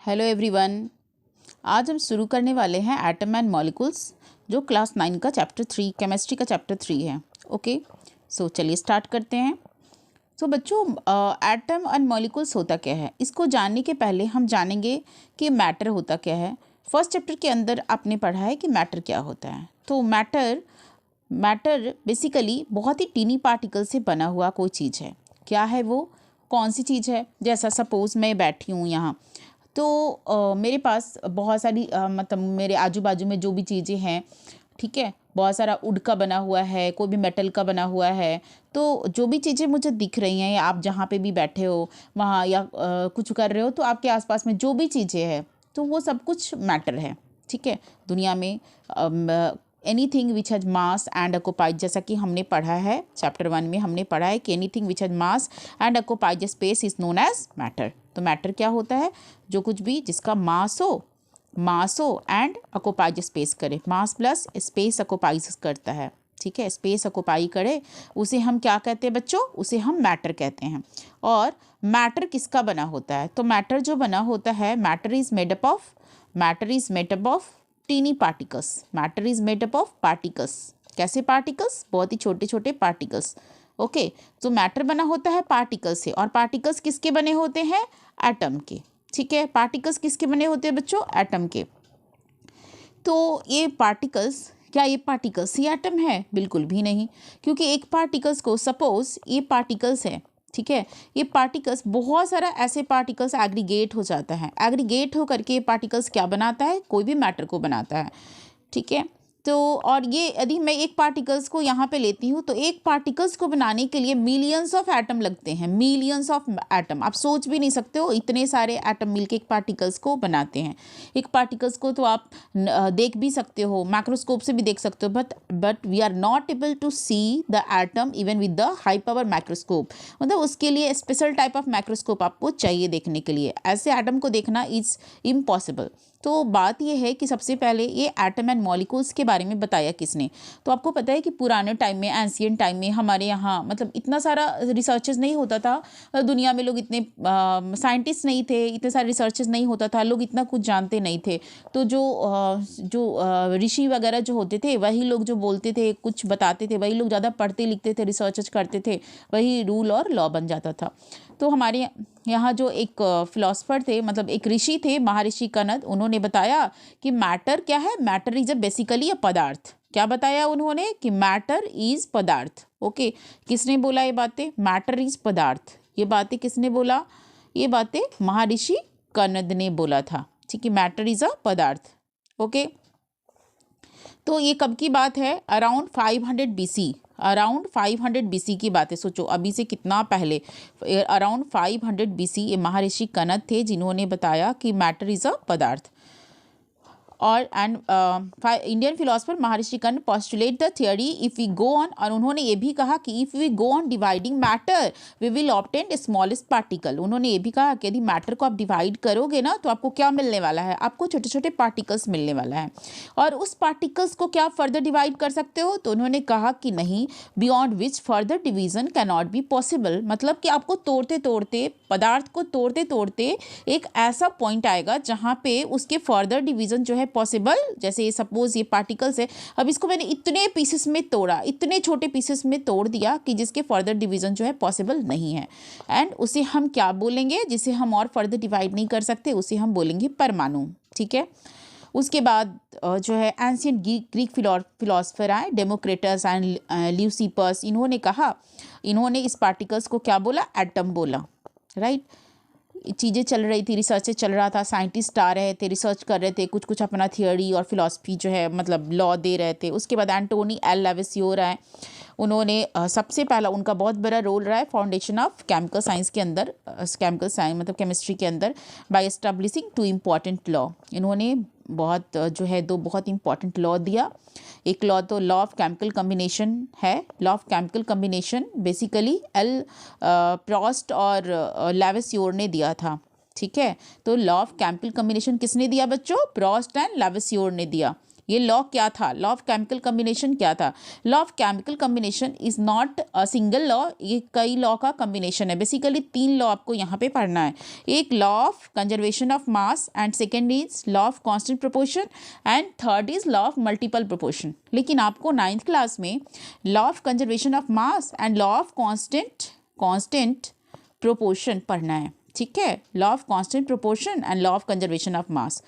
Hello everyone. आज हम शुरू करने वाले हैं एटम एंड मॉलिक्यूल्स, जो क्लास 9 का चैप्टर 3 केमिस्ट्री का चैप्टर 3 है। ओके, सो चलिए स्टार्ट करते हैं। तो बच्चों, एटम एंड मॉलिक्यूल्स होता क्या है, इसको जानने के पहले हम जानेंगे कि मैटर होता क्या है। फर्स्ट चैप्टर के अंदर आपने पढ़ा है कि मैटर क्या होता है। तो मैटर बेसिकली बहुत ही टीनी पार्टिकल से बना हुआ कोई चीज़ है। क्या है वो, कौन सी चीज़ है? जैसा सपोज़ मैं बैठी हूँ यहाँ, तो मेरे पास बहुत सारी मतलब मेरे आजू बाजू में जो भी चीज़ें हैं, ठीक है, बहुत सारा वुड का बना हुआ है, कोई भी मेटल का बना हुआ है। तो जो भी चीज़ें मुझे दिख रही हैं, या आप जहाँ पे भी बैठे हो वहाँ, या कुछ कर रहे हो, तो आपके आसपास में जो भी चीज़ें हैं, तो वो सब कुछ मैटर है। ठीक है, दुनिया में anything which has mass and occupies, जैसा कि हमने पढ़ा है चैप्टर 1 में, हमने पढ़ा है कि anything which has mass and occupies space is known as matter. तो मैटर क्या होता है? जो कुछ भी जिसका मास हो एंड ऑक्युपाइज स्पेस करे। मास प्लस स्पेस ऑक्युपाइज करता है, ठीक है, स्पेस ऑक्युपाई करे, उसे हम क्या कहते हैं बच्चों? उसे हम मैटर कहते हैं। और मैटर किसका बना होता है? तो मैटर जो बना होता है, matter is made up of tiny particles. Matter is made up of particles. कैसे पार्टिकल्स? बहुत ही छोटे छोटे पार्टिकल्स। ओके, तो मैटर बना होता है पार्टिकल्स से। और पार्टिकल्स किसके बने होते हैं? एटम के। ठीक है, पार्टिकल्स किसके बने होते हैं बच्चों? एटम के। तो ये पार्टिकल्स, क्या ये पार्टिकल्स ही एटम है? बिल्कुल भी नहीं, क्योंकि एक पार्टिकल्स को, सपोज ये पार्टिकल्स है, ठीक है, ये पार्टिकल्स, बहुत सारा ऐसे पार्टिकल्स एग्रीगेट हो जाता है। एग्रीगेट हो करके ये पार्टिकल्स क्या बनाता है? कोई भी मैटर को बनाता है। ठीक है, तो और ये यदि मैं एक पार्टिकल्स को यहाँ पे लेती हूँ, तो एक पार्टिकल्स को बनाने के लिए मिलियंस ऑफ एटम लगते हैं। मिलियंस ऑफ एटम, आप सोच भी नहीं सकते हो, इतने सारे एटम मिलके एक पार्टिकल्स को बनाते हैं। एक पार्टिकल्स को तो आप देख भी सकते हो, माइक्रोस्कोप से भी देख सकते हो, but we are not able to see the atom even with the high power microscope. मतलब उसके लिए स्पेशल टाइप ऑफ माइक्रोस्कोप आपको चाहिए देखने के लिए। ऐसे एटम को देखना इज इम्पॉसिबल। तो बात यह है कि सबसे पहले ये एटम एंड मॉलिक्यूल्स के बारे में बताया किसने? तो आपको पता है कि पुराने टाइम में, एंशियंट टाइम में, हमारे यहाँ मतलब इतना सारा रिसर्चेस नहीं होता था। दुनिया में लोग इतने साइंटिस्ट नहीं थे, इतने सारे रिसर्चेस नहीं होता था, लोग इतना कुछ जानते नहीं थे। तो जो ऋषि वगैरह जो होते थे, वही लोग जो बोलते थे, कुछ बताते थे, वही लोग ज़्यादा पढ़ते लिखते थे, रिसर्चेस करते थे, वही रूल और लॉ बन जाता था। तो हमारे यहाँ जो एक फिलोसफर थे, मतलब एक ऋषि थे, महर्षि कनद, उन्होंने बताया कि मैटर क्या है? मैटर इज बेसिकली अ पदार्थ। क्या बताया उन्होंने? कि मैटर इज पदार्थ। ओके, किसने बोला ये बातें? मैटर इज पदार्थ। ये बातें किसने बोला? ये बातें महर्षि कनद ने बोला था। ठीक है, मैटर इज अ पदार्थ। ओके, तो ये कब की बात है? Around 500 BC। अराउंड 500 BC की बात है। सोचो अभी से कितना पहले, अराउंड 500 BC ये महर्षि कनद थे जिन्होंने बताया कि मैटर इज अ पदार्थ। और Indian philosopher Maharshi Kanad postulate the theory if we go on, और उन्होंने ये भी कहा कि if we go on dividing matter we will obtain smallest particle. उन्होंने ये भी कहा कि यदि मैटर को आप डिवाइड करोगे ना, तो आपको क्या मिलने वाला है? आपको छोटे छोटे पार्टिकल्स मिलने वाला है। और उस पार्टिकल्स को क्या फर्दर डिवाइड कर सकते हो? तो उन्होंने कहा कि नहीं, beyond which further division can not be possible. मतलब कि आपको तोड़ते तोड़ते, पदार्थ को तोड़ते तोड़ते एक ऐसा पॉइंट आएगा जहाँ पे उसके फर्दर डिवीजन जो है पॉसिबल। जैसे ये सपोज ये पार्टिकल्स है, अब इसको मैंने इतने पीसेस में तोड़ा, इतने छोटे पीसेस में तोड़ दिया कि जिसके फर्दर डिवीजन जो है पॉसिबल नहीं है। एंड उसे हम क्या बोलेंगे? जिसे हम और फर्दर डिवाइड नहीं कर सकते, उसे हम बोलेंगे परमाणु। ठीक है, उसके बाद जो है एंशियंट ग्रीक फिलोसफर आए, डेमोक्रेटस एंड ल्यूसिपस। इन्होंने कहा, इन्होंने इस पार्टिकल्स को क्या बोला? एटम बोला। राइट, चीज़ें चल रही थी, रिसर्चेस चल रहा था, साइंटिस्ट आ रहे थे, रिसर्च कर रहे थे, कुछ कुछ अपना थियोरी और फिलॉसफी जो है मतलब लॉ दे रहे थे। उसके बाद एंटोनी एल लेविसियोर आए। उन्होंने सबसे पहला, उनका बहुत बड़ा रोल रहा है फाउंडेशन ऑफ केमिकल साइंस के अंदर, केमिकल साइंस मतलब केमिस्ट्री के अंदर, बाय एस्टेब्लिशिंग 2 इम्पॉर्टेंट लॉ। इन्होंने बहुत जो है 2 बहुत इंपॉर्टेंट लॉ दिया। एक लॉ तो लॉ ऑफ केमिकल कम्बिनेशन है। Law of chemical combination basically L Proust और लेविसियोर ने दिया था। ठीक है, तो लॉ ऑफ केमिकल कम्बिनेशन किसने दिया बच्चों? प्रॉस्ट एंड लेविसियोर ने दिया। ये लॉ क्या था, लॉ ऑफ केमिकल कम्बिनेशन क्या था? Law of chemical combination is not a single law, ये कई लॉ का कम्बिनेशन है। बेसिकली 3 लॉ आपको यहाँ पे पढ़ना है। एक law of conservation of mass, and second is law of constant proportion, and third is law of multiple proportion. लेकिन आपको 9th क्लास में law of conservation of mass and law of constant proportion पढ़ना है, ठीक है? Law of constant proportion and law of conservation of mass.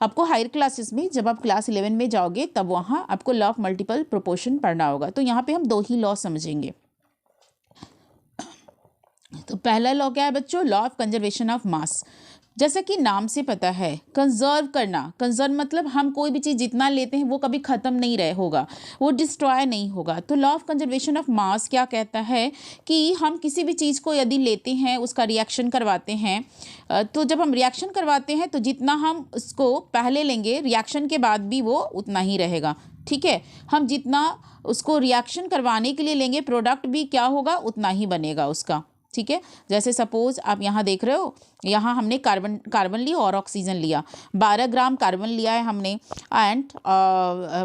आपको higher classes में जब आप क्लास 11 में जाओगे तब वहाँ आपको लॉ ऑफ मल्टीपल प्रोपोर्शन पढ़ना होगा। तो यहाँ पे हम 2 ही लॉ समझेंगे। तो पहला लॉ क्या है बच्चों? Law of conservation of mass. जैसा कि नाम से पता है, कंजर्व करना, कंजर्व मतलब हम कोई भी चीज़ जितना लेते हैं वो कभी ख़त्म नहीं रहे होगा, वो डिस्ट्रॉय नहीं होगा। तो law of conservation of mass क्या कहता है कि हम किसी भी चीज़ को यदि लेते हैं, उसका रिएक्शन करवाते हैं, तो जब हम रिएक्शन करवाते हैं तो जितना हम उसको पहले लेंगे, रिएक्शन के बाद भी वो उतना ही रहेगा, ठीक है? हम जितना उसको रिएक्शन करवाने के लिए लेंगे, प्रोडक्ट भी क्या होगा, उतना ही बनेगा उसका, ठीक है? जैसे सपोज आप यहाँ देख रहे हो, यहाँ हमने कार्बन लिया और ऑक्सीजन लिया। 12 ग्राम कार्बन लिया है हमने, एंड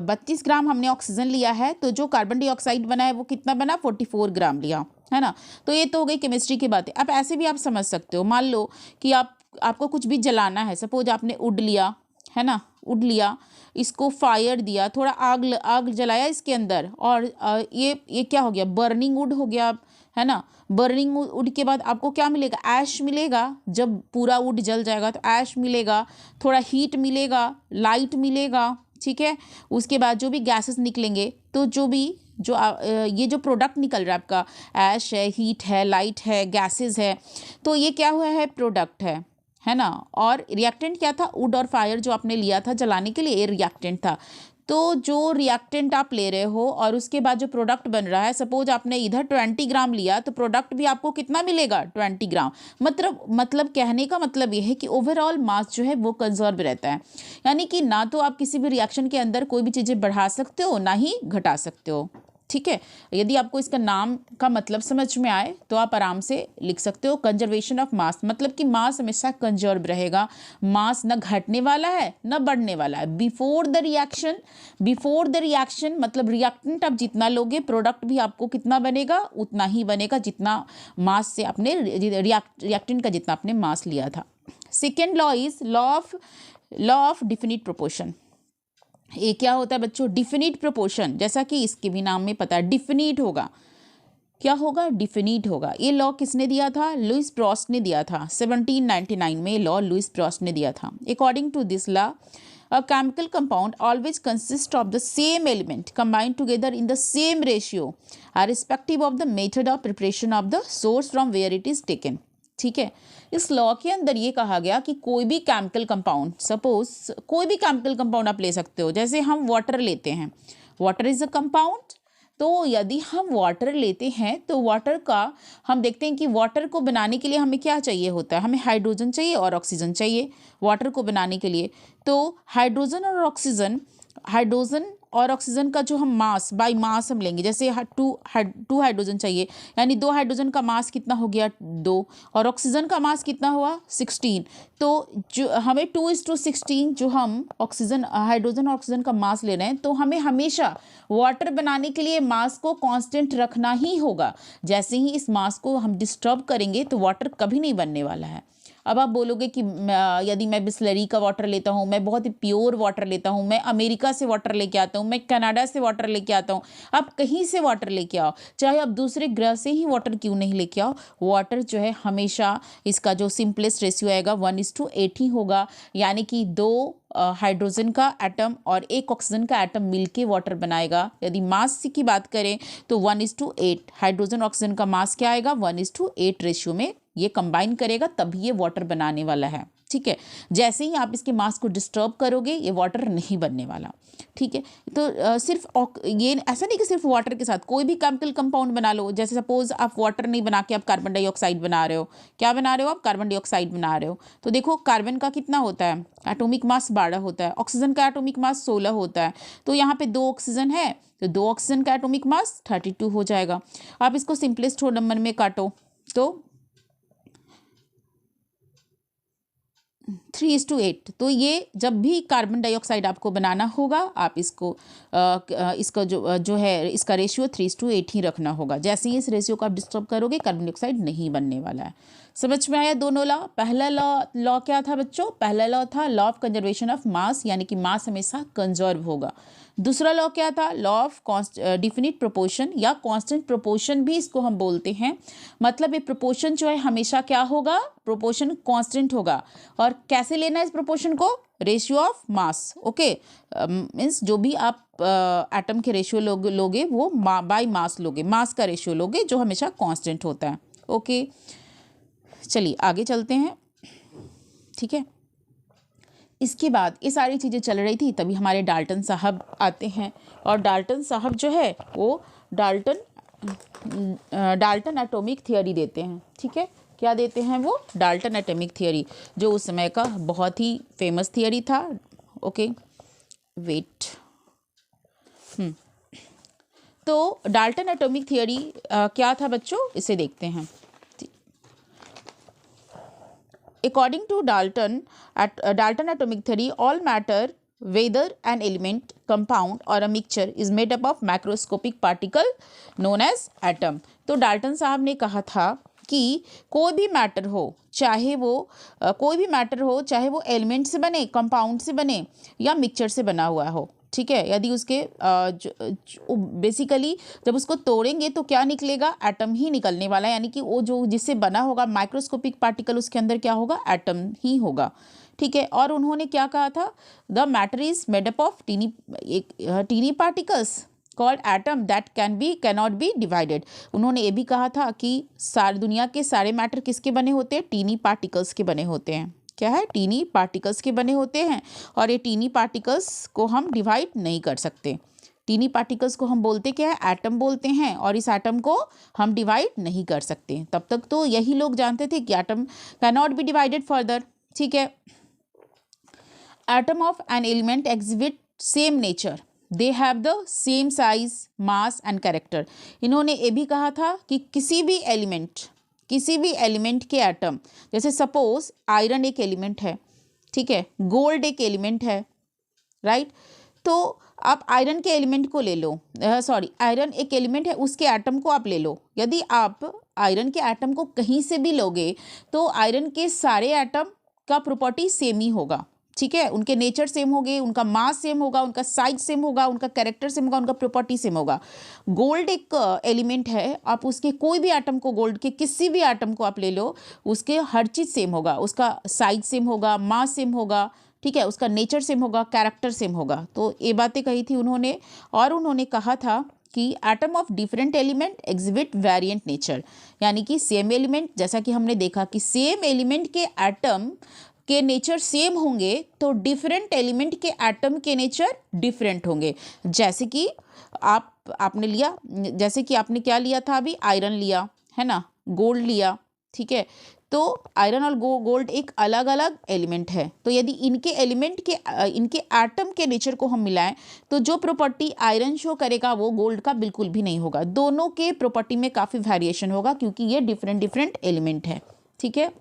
32 ग्राम हमने ऑक्सीजन लिया है। तो जो कार्बन डाइऑक्साइड बना है वो कितना बना? 44 ग्राम लिया, है ना? तो ये तो हो गई केमिस्ट्री की बातें। अब ऐसे भी आप समझ सकते हो, मान लो कि आपको कुछ भी जलाना है, सपोज आपने वुड लिया, है ना, वुड लिया, इसको फायर दिया, थोड़ा आग जलाया इसके अंदर, और ये क्या हो गया? बर्निंग वुड हो गया, है ना? बर्निंग वुड के बाद आपको क्या मिलेगा? ऐश मिलेगा। जब पूरा वुड जल जाएगा तो ऐश मिलेगा, थोड़ा हीट मिलेगा, लाइट मिलेगा, ठीक है? उसके बाद जो भी गैसेस निकलेंगे, तो ये जो प्रोडक्ट निकल रहा है आपका, ऐश है, हीट है, लाइट है, गैसेस है, तो ये क्या हुआ है? प्रोडक्ट है ना? और रिएक्टेंट क्या था? वुड और फायर जो आपने लिया था जलाने के लिए, ये रिएक्टेंट था। तो जो रिएक्टेंट आप ले रहे हो और उसके बाद जो प्रोडक्ट बन रहा है, सपोज आपने इधर 20 ग्राम लिया, तो प्रोडक्ट भी आपको कितना मिलेगा? 20 ग्राम। मतलब कहने का मतलब ये है कि ओवरऑल मास जो है वो कंजर्व रहता है। यानी कि ना तो आप किसी भी रिएक्शन के अंदर कोई भी चीज़ें बढ़ा सकते हो, ना ही घटा सकते हो, ठीक है? यदि आपको इसका नाम का मतलब समझ में आए तो आप आराम से लिख सकते हो, कंजर्वेशन ऑफ मास, मतलब कि मास हमेशा कंजर्व रहेगा। मास न घटने वाला है न बढ़ने वाला है। बिफोर द रिएक्शन मतलब रिएक्टेंट आप जितना लोगे, प्रोडक्ट भी आपको कितना बनेगा? उतना ही बनेगा जितना मास से आपने रिएक्टेंट का जितना आपने मास लिया था। Second law is law of definite proportion. ये क्या होता है बच्चों? डिफिनिट प्रोपोर्शन, जैसा कि इसके भी नाम में पता है, डिफिनिट होगा। क्या होगा? डिफिनिट होगा। ये लॉ किसने दिया था? लुइस प्रॉस्ट ने दिया था। 1799 में लॉ लुइस प्रॉस्ट ने दिया था। According to this law, a chemical compound always consists of the same element combined together in the same ratio, irrespective of the method of preparation of the source from where it is taken, ठीक है? इस law के अंदर ये कहा गया कि कोई भी केमिकल कंपाउंड, सपोज कोई भी केमिकल कंपाउंड आप ले सकते हो। जैसे हम वाटर लेते हैं, वाटर इज अ कंपाउंड। तो यदि हम वाटर लेते हैं तो वाटर का हम देखते हैं कि वाटर को बनाने के लिए हमें क्या चाहिए होता है? हमें हाइड्रोजन चाहिए और ऑक्सीजन चाहिए वाटर को बनाने के लिए। तो हाइड्रोजन और ऑक्सीजन का जो हम मास बाय मास हम लेंगे, जैसे टू हाइड्रोजन चाहिए, यानी 2 हाइड्रोजन का मास कितना हो गया? 2, और ऑक्सीजन का मास कितना हुआ? 16। तो जो हमें 2:16 जो हम हाइड्रोजन और ऑक्सीजन का मास ले रहे हैं, तो हमें हमेशा वाटर बनाने के लिए मास को कांस्टेंट रखना ही होगा। जैसे ही इस मास को हम डिस्टर्ब करेंगे तो वाटर कभी नहीं बनने वाला है। अब आप बोलोगे कि यदि मैं बिस्लरी का वाटर लेता हूँ, मैं बहुत ही प्योर वाटर लेता हूँ, मैं अमेरिका से वाटर लेके आता हूँ, मैं कनाडा से वाटर लेके आता हूँ, आप कहीं से वाटर लेके आओ, चाहे आप दूसरे ग्रह से ही वाटर क्यों नहीं लेके आओ, वाटर जो है हमेशा इसका जो सिंपलेस्ट रेशियो आएगा 1:8 ही होगा। यानी कि 2 हाइड्रोजन का एटम और 1 ऑक्सीजन का एटम मिलके वाटर बनाएगा। यदि मास की बात करें तो 1:8 हाइड्रोजन ऑक्सीजन का मास क्या आएगा? 1:8 रेशियो में ये कंबाइन करेगा, तभी ये वाटर बनाने वाला है, ठीक है? जैसे ही आप इसके मास को डिस्टर्ब करोगे, ये वाटर नहीं बनने वाला, ठीक है? तो सिर्फ ये ऐसा नहीं कि सिर्फ वाटर के साथ कोई भी केमिकल कंपाउंड बना लो। जैसे सपोज आप वाटर नहीं बना के आप कार्बन डाइऑक्साइड बना रहे हो। क्या बना रहे हो आप? कार्बन डाइऑक्साइड बना रहे हो। तो देखो कार्बन का कितना होता है? एटॉमिक मास 12 होता है। ऑक्सीजन का एटॉमिक मास 16 होता है। तो यहाँ पे 2 ऑक्सीजन है, तो 2 ऑक्सीजन का एटॉमिक मास 32 हो जाएगा। आप इसको सिंपलेस्ट होल नंबर में काटो तो 3:8। तो ये जब भी कार्बन डाइऑक्साइड आपको बनाना होगा, आप इसका जो है इसका रेशियो 3:8 ही रखना होगा। जैसे ही इस रेशियो को आप डिस्टर्ब करोगे, कार्बन डाइऑक्साइड नहीं बनने वाला है। समझ में आया दोनों लॉ? पहला लॉ क्या था बच्चों? पहला लॉ था law of conservation of mass, यानी कि मास हमेशा कंजर्व होगा। दूसरा लॉ क्या था? लॉ ऑफ डिफिनिट प्रोपोर्शन या कांस्टेंट प्रोपोर्शन भी इसको हम बोलते हैं। मतलब ये प्रोपोर्शन जो है हमेशा क्या होगा? प्रोपोर्शन कांस्टेंट होगा। और कैसे लेना है इस प्रोपोर्शन को? Ratio of mass. Okay, means जो भी आप एटम के रेशियो लोगे वो बाय मास लोगे, मास का रेशियो लोगे जो हमेशा कांस्टेंट होता है। ओके, चलिए आगे चलते हैं। ठीक है, इसके बाद ये सारी चीज़ें चल रही थी, तभी हमारे डाल्टन साहब आते हैं। और डाल्टन साहब जो है वो डाल्टन एटॉमिक थियोरी देते हैं। ठीक है, क्या देते हैं वो? डाल्टन एटॉमिक थियोरी, जो उस समय का बहुत ही फेमस थियोरी था। Okay, wait. तो डाल्टन एटॉमिक थियोरी क्या था बच्चों? इसे देखते हैं। According to Dalton atomic theory, all matter, whether an element, compound or a mixture, is made up of macroscopic particle known as atom. तो डाल्टन साहब ने कहा था कि कोई भी मैटर हो, चाहे वो एलिमेंट से बने, कंपाउंड से बने या मिक्सचर से बना हुआ हो। ठीक है, यदि उसके बेसिकली जब उसको तोड़ेंगे तो क्या निकलेगा? एटम ही निकलने वाला है, यानी कि वो जो जिससे बना होगा माइक्रोस्कोपिक पार्टिकल, उसके अंदर क्या होगा? एटम ही होगा। ठीक है, और उन्होंने क्या कहा था? The matter is made up of tiny particles called atom that cannot be divided. उन्होंने ये भी कहा था कि सारी दुनिया के सारे मैटर किसके बने होते हैं? टीनी पार्टिकल्स के बने होते हैं। क्या है? टीनी पार्टिकल्स के बने होते हैं। और ये टीनी पार्टिकल्स को हम डिवाइड नहीं कर सकते। टीनी पार्टिकल्स को हम बोलते क्या है? एटम बोलते हैं। और इस एटम को हम डिवाइड नहीं कर सकते। तब तक तो यही लोग जानते थे कि atom can not B divided further. ठीक है, atom of an element exhibit same nature, they have the same size, mass and character. इन्होंने ये भी कहा था कि किसी भी एलिमेंट के एटम, जैसे सपोज आयरन एक एलिमेंट है, ठीक है, गोल्ड एक एलिमेंट है, राइट? तो आप आयरन के एलिमेंट को ले लो, आयरन एक एलिमेंट है, उसके एटम को आप ले लो। यदि आप आयरन के एटम को कहीं से भी लोगे तो आयरन के सारे एटम का प्रॉपर्टी सेम ही होगा। ठीक है, उनके नेचर सेम होंगे, उनका मास सेम होगा, उनका साइज सेम होगा, उनका कैरेक्टर सेम होगा, उनका प्रॉपर्टी सेम होगा। गोल्ड एक एलिमेंट है, आप उसके कोई भी एटम को, गोल्ड के किसी भी एटम को आप ले लो, उसके हर चीज़ सेम होगा, उसका साइज सेम होगा, मास सेम होगा, ठीक है, उसका नेचर सेम होगा, कैरेक्टर सेम होगा। तो ये बातें कही थी उन्होंने। और उन्होंने कहा था कि atom of different element exhibit variant nature, यानी कि सेम एलिमेंट, जैसा कि हमने देखा कि सेम एलिमेंट के एटम के नेचर सेम होंगे तो डिफरेंट एलिमेंट के एटम के नेचर डिफरेंट होंगे। जैसे कि आपने क्या लिया था अभी? आयरन लिया है ना, गोल्ड लिया, ठीक है। तो आयरन और गोल्ड एक अलग अलग एलिमेंट है। तो यदि इनके एटम के नेचर को हम मिलाएं तो जो प्रॉपर्टी आयरन शो करेगा वो गोल्ड का बिल्कुल भी नहीं होगा। दोनों के प्रॉपर्टी में काफ़ी वेरिएशन होगा क्योंकि ये डिफरेंट एलिमेंट है। ठीक है,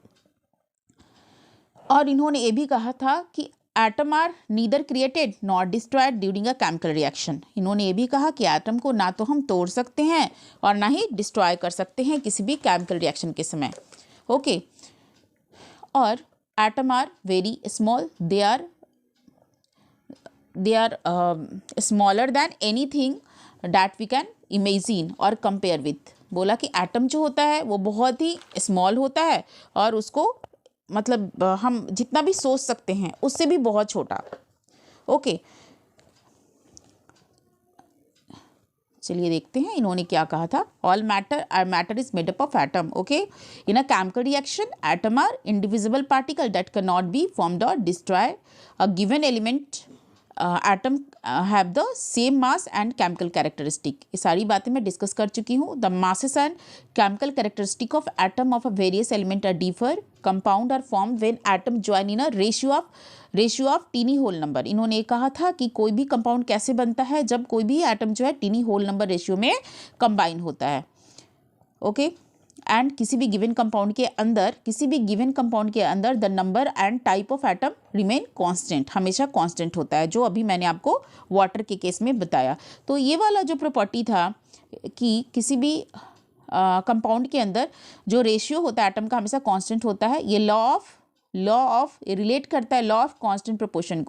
और इन्होंने ये भी कहा था कि atom are neither created not destroyed during a chemical reaction. इन्होंने ये भी कहा कि एटम को ना तो हम तोड़ सकते हैं और ना ही डिस्ट्रॉय कर सकते हैं किसी भी केमिकल रिएक्शन के समय। ओके, और atom are very small, they are smaller than anything that we can imagine और कंपेयर विथ। बोला कि एटम जो होता है वो बहुत ही स्मॉल होता है और उसको मतलब हम जितना भी सोच सकते हैं उससे भी बहुत छोटा। ओके, चलिए देखते हैं इन्होंने क्या कहा था। All matter is made up of atom. Okay, in a chemical reaction atom are indivisible particle that can not be formed और destroy a given element. Atom have the same mass and chemical characteristic. ये सारी बातें मैं discuss कर चुकी हूँ। The masses and chemical characteristic of atom of a various element are differ. Compound are form when atom join in a ratio of tiny whole number. इन्होंने ये कहा था कि कोई भी कंपाउंड कैसे बनता है जब कोई भी एटम जो है टीनी होल नंबर रेशियो में कंबाइन होता है। ओके, एंड किसी भी गिवन कंपाउंड के अंदर the number and type of atom remain constant, हमेशा कांस्टेंट होता है, जो अभी मैंने आपको वाटर के केस में बताया। तो ये वाला जो प्रॉपर्टी था कि किसी भी कंपाउंड के अंदर जो रेशियो होता है एटम का हमेशा कांस्टेंट होता है, ये लॉ ऑफ रिलेट करता है लॉ ऑफ कांस्टेंट प्रोपोर्शन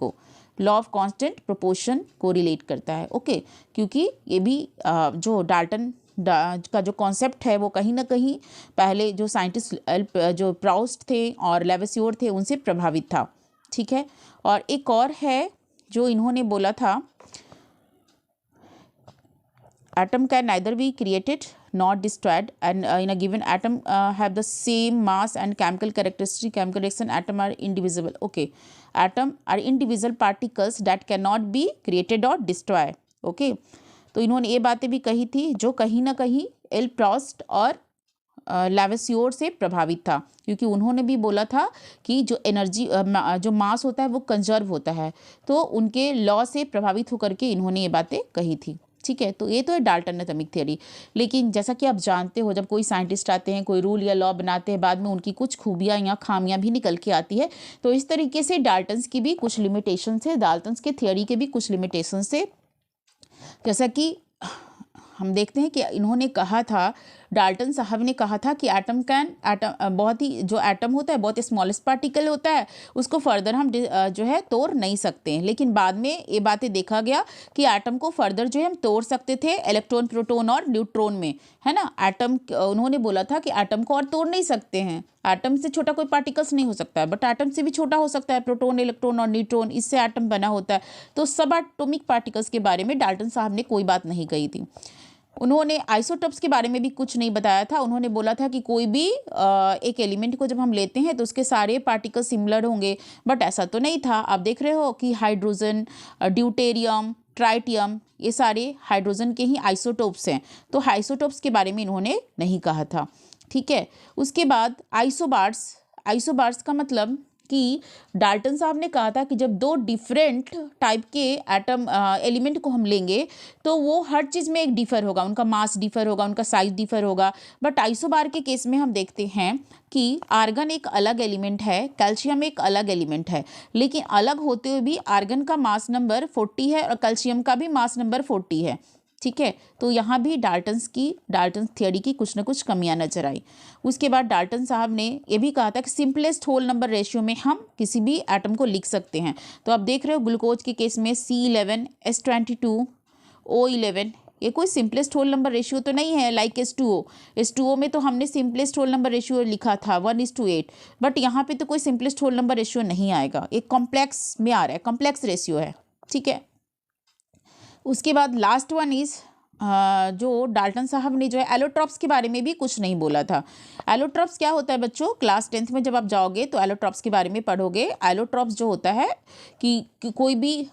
को रिलेट करता है। ओके, क्योंकि ये भी जो डाल्टन का जो कॉन्सेप्ट है वो कहीं ना कहीं पहले जो साइंटिस्ट जो प्राउस्ट थे और लेवेसियोर थे उनसे प्रभावित था। ठीक है, और एक और है जो इन्होंने बोला था, atom can neither be created nor destroyed, and in a given atom have the same mass and chemical characteristic. Chemical reaction atom are indivisible. Okay, atom are indivisible particles that cannot be created or destroyed. Okay, तो इन्होंने ये बातें भी कही थी जो कहीं ना कहीं एल प्रॉस्ट और लेवेसियोर से प्रभावित था, क्योंकि उन्होंने भी बोला था कि जो एनर्जी जो मास होता है वो कंजर्व होता है, तो उनके लॉ से प्रभावित होकर के इन्होंने ये बातें कही थी। ठीक है, तो ये तो है डाल्टन एटॉमिक थ्योरी। लेकिन जैसा कि आप जानते हो, जब कोई साइंटिस्ट आते हैं, कोई रूल या लॉ बनाते हैं, बाद में उनकी कुछ खूबियाँ या खामियां भी निकल के आती है। तो इस तरीके से डाल्टन्स की भी कुछ लिमिटेशंस है, डाल्टन्स के थ्योरी के भी कुछ लिमिटेशंस है। जैसा कि हम देखते हैं कि इन्होंने कहा था, डाल्टन साहब ने कहा था कि एटम बहुत ही जो एटम होता है बहुत स्मॉलेस्ट पार्टिकल होता है, उसको फर्दर हम जो है तोड़ नहीं सकते हैं। लेकिन बाद में ये बातें देखा गया कि एटम को फर्दर जो है हम तोड़ सकते थे इलेक्ट्रॉन, प्रोटॉन और न्यूट्रॉन में, है ना। एटम उन्होंने बोला था कि एटम को और तोड़ नहीं सकते हैं, एटम से छोटा कोई पार्टिकल्स नहीं हो सकता है, बट एटम से भी छोटा हो सकता है, प्रोटॉन, इलेक्ट्रॉन और न्यूट्रॉन, इससे एटम बना होता है। तो सब एटॉमिक पार्टिकल्स के बारे में डाल्टन साहब ने कोई बात नहीं कही थी। उन्होंने आइसोटोप्स के बारे में भी कुछ नहीं बताया था। उन्होंने बोला था कि कोई भी एक एलिमेंट को जब हम लेते हैं तो उसके सारे पार्टिकल सिमिलर होंगे, बट ऐसा तो नहीं था। आप देख रहे हो कि हाइड्रोजन, ड्यूटेरियम, ट्राइटियम, ये सारे हाइड्रोजन के ही आइसोटोप्स हैं। तो आइसोटोप्स के बारे में इन्होंने नहीं कहा था। ठीक है, उसके बाद आइसोबार्स का मतलब कि डाल्टन साहब ने कहा था कि जब दो डिफरेंट टाइप के एटम एलिमेंट को हम लेंगे तो वो हर चीज़ में एक डिफर होगा, उनका मास डिफर होगा, उनका साइज डिफर होगा। बट आइसोबार के केस में हम देखते हैं कि आर्गन एक अलग एलिमेंट है, कैल्शियम एक अलग एलिमेंट है, लेकिन अलग होते हुए भी आर्गन का मास नंबर 40 है और कैल्शियम का भी मास नंबर 40 है। ठीक है, तो यहाँ भी डाल्टन थ्योरी की कुछ ना कुछ कमियां नजर आई। उसके बाद डाल्टन साहब ने ये भी कहा था कि सिंपलेस्ट होल नंबर रेशियो में हम किसी भी एटम को लिख सकते हैं। तो आप देख रहे हो ग्लूकोज के केस में C11, S22, O11, ये कोई सिंपलेस्ट होल नंबर रेशियो तो नहीं है लाइक H2O में तो हमने सिंपलेस्ट होल नंबर रेशियो लिखा था 1:8, बट यहाँ पे तो कोई सिंपलेस्ट होल नंबर रेशियो नहीं आएगा, एक कॉम्प्लेक्स में आ रहा है, कॉम्प्लेक्स रेशियो है। ठीक है, उसके बाद लास्ट वन इज जो डाल्टन साहब ने जो है एलोट्रॉप्स के बारे में भी कुछ नहीं बोला था। एलोट्रॉप्स क्या होता है बच्चों, क्लास 10th में जब आप जाओगे तो एलोट्रॉप्स के बारे में पढ़ोगे। एलोट्रॉप्स जो होता है कि कोई भी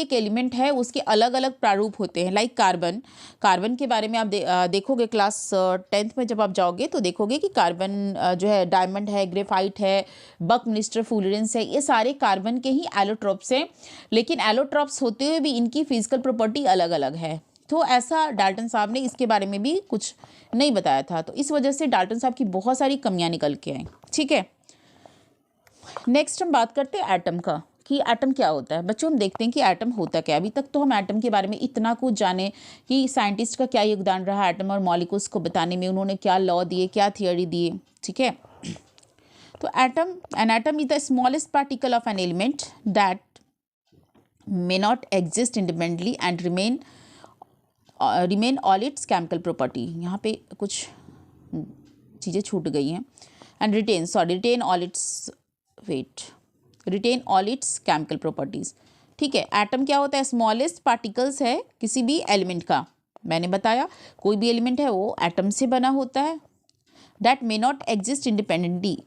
एक एलिमेंट है, उसके अलग अलग प्रारूप होते हैं। लाइक कार्बन के बारे में आप देखोगे क्लास 10th में जब आप जाओगे तो देखोगे कि कार्बन जो है डायमंड है, ग्रेफाइट है, बकमिस्टर फुलरेंस है, ये सारे कार्बन के ही एलोट्रॉप्स हैं। लेकिन एलोट्रॉप्स होते हुए भी इनकी फिजिकल प्रॉपर्टी अलग अलग है। तो ऐसा डाल्टन साहब ने इसके बारे में भी कुछ नहीं बताया था। तो इस वजह से डाल्टन साहब की बहुत सारी कमियां निकल के आई। ठीक है, नेक्स्ट हम बात करते हैं एटम का, कि एटम क्या होता है। बच्चों हम देखते हैं कि एटम होता क्या। अभी तक तो हम एटम के बारे में इतना कुछ जाने कि साइंटिस्ट का क्या योगदान रहा एटम और मॉलिक्यूल्स को बताने में, उन्होंने क्या लॉ दिए, क्या थियोरी दिए। ठीक है, तो an atom is the smallest particle of an element that may not exist independently and remain all its chemical property. यहाँ पे कुछ चीज़ें छूट गई हैं। And retain all its chemical properties. ठीक है, एटम क्या होता है, स्मॉलेस्ट पार्टिकल्स है किसी भी एलिमेंट का। मैंने बताया कोई भी एलिमेंट है वो एटम से बना होता है। That may not exist independently,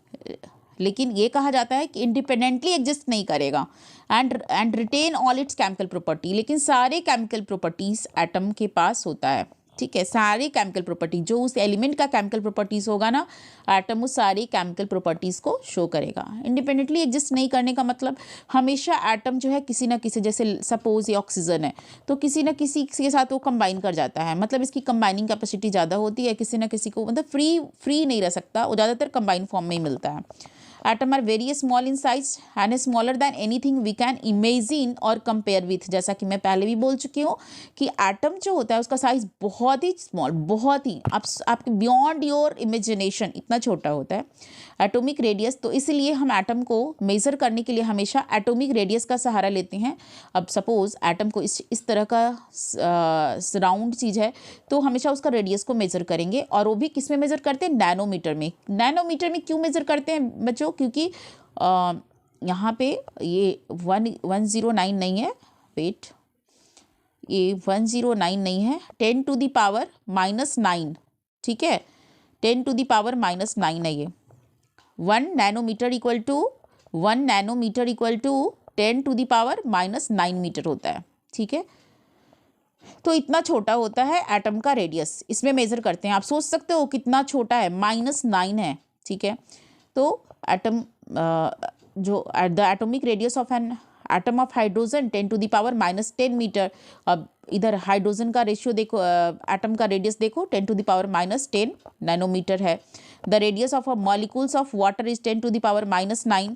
लेकिन ये कहा जाता है कि इंडिपेंडेंटली एग्जिस्ट नहीं करेगा। And retain all its chemical property, लेकिन सारे केमिकल प्रॉपर्टीज एटम के पास होता है। ठीक है, सारी केमिकल प्रॉपर्टी जो उस एलिमेंट का केमिकल प्रॉपर्टीज होगा ना, एटम उस सारी केमिकल प्रॉपर्टीज को शो करेगा। इंडिपेंडेंटली एग्जिस्ट नहीं करने का मतलब हमेशा एटम जो है किसी ना किसी, जैसे सपोज ये ऑक्सीजन है तो किसी ना किसी के साथ वो कंबाइन कर जाता है, मतलब इसकी कंबाइनिंग कैपेसिटी ज़्यादा होती है, किसी ना किसी को मतलब फ्री नहीं रह सकता, वो ज़्यादातर कंबाइन फॉर्म में ही मिलता है। Atom are very small in size and smaller than anything we can imagine और कंपेयर विथ। जैसा कि मैं पहले भी बोल चुकी हूँ कि एटम जो होता है उसका साइज बहुत ही स्मॉल, बहुत ही आपके बियॉन्ड योर इमेजिनेशन इतना छोटा होता है। एटॉमिक रेडियस, तो इसलिए हम एटम को मेज़र करने के लिए हमेशा एटॉमिक रेडियस का सहारा लेते हैं। अब सपोज एटम को इस तरह का राउंड चीज़ है तो हमेशा उसका रेडियस को मेज़र करेंगे, और वो भी किस में मेज़र करते हैं, नैनोमीटर में। नैनोमीटर में क्यों मेज़र करते हैं बच्चों, क्योंकि यहाँ पे ये 109 नहीं है, वेट, ये 109 नहीं है, 10⁻⁻9, ठीक है, 10⁻⁻9 है ये। 1 नैनोमीटर इक्वल टू 10⁻⁻9 मीटर होता है, ठीक है। तो इतना छोटा होता है एटम का रेडियस, इसमें मेज़र करते हैं। आप सोच सकते हो कितना छोटा है, -9 है, ठीक है। तो एटम जो the atomic radius of an atom of hydrogen 10⁻⁻10 metre. अब इधर हाइड्रोजन का रेशियो देखो, एटम का रेडियस देखो 10⁻10 नैनोमीटर है। The radius of a molecules of water is 10⁻9,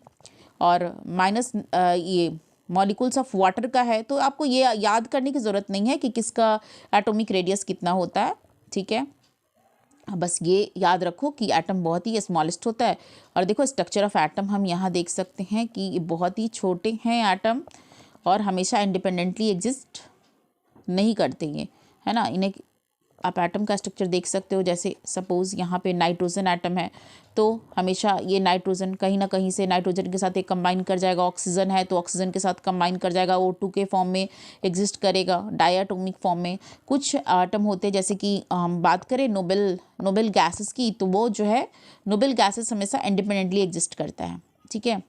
और माइनस ये मॉलिक्यूल्स ऑफ वाटर का है। तो आपको ये याद करने की ज़रूरत नहीं है कि किसका एटॉमिक रेडियस कितना होता है, ठीक है। बस ये याद रखो कि एटम बहुत ही स्मॉलेस्ट होता है। और देखो स्ट्रक्चर ऑफ एटम हम यहाँ देख सकते हैं कि ये बहुत ही छोटे हैं एटम, और हमेशा इंडिपेंडेंटली एग्जिस्ट नहीं करते ये, है ना। इन्हें आप एटम का स्ट्रक्चर देख सकते हो, जैसे सपोज़ यहाँ पे नाइट्रोजन एटम है तो हमेशा ये नाइट्रोजन कहीं ना कहीं से नाइट्रोजन के साथ एक कंबाइन कर जाएगा। ऑक्सीजन है तो ऑक्सीजन के साथ कंबाइन कर जाएगा, O2 के फॉर्म में एग्जिस्ट करेगा, डायटोमिक फॉर्म में। कुछ एटम होते हैं, जैसे कि हम बात करें नोबेल गैसेस की, तो वो जो है नोबेल गैसेस हमेशा इंडिपेंडेंटली एग्जिस्ट करता है, ठीक है।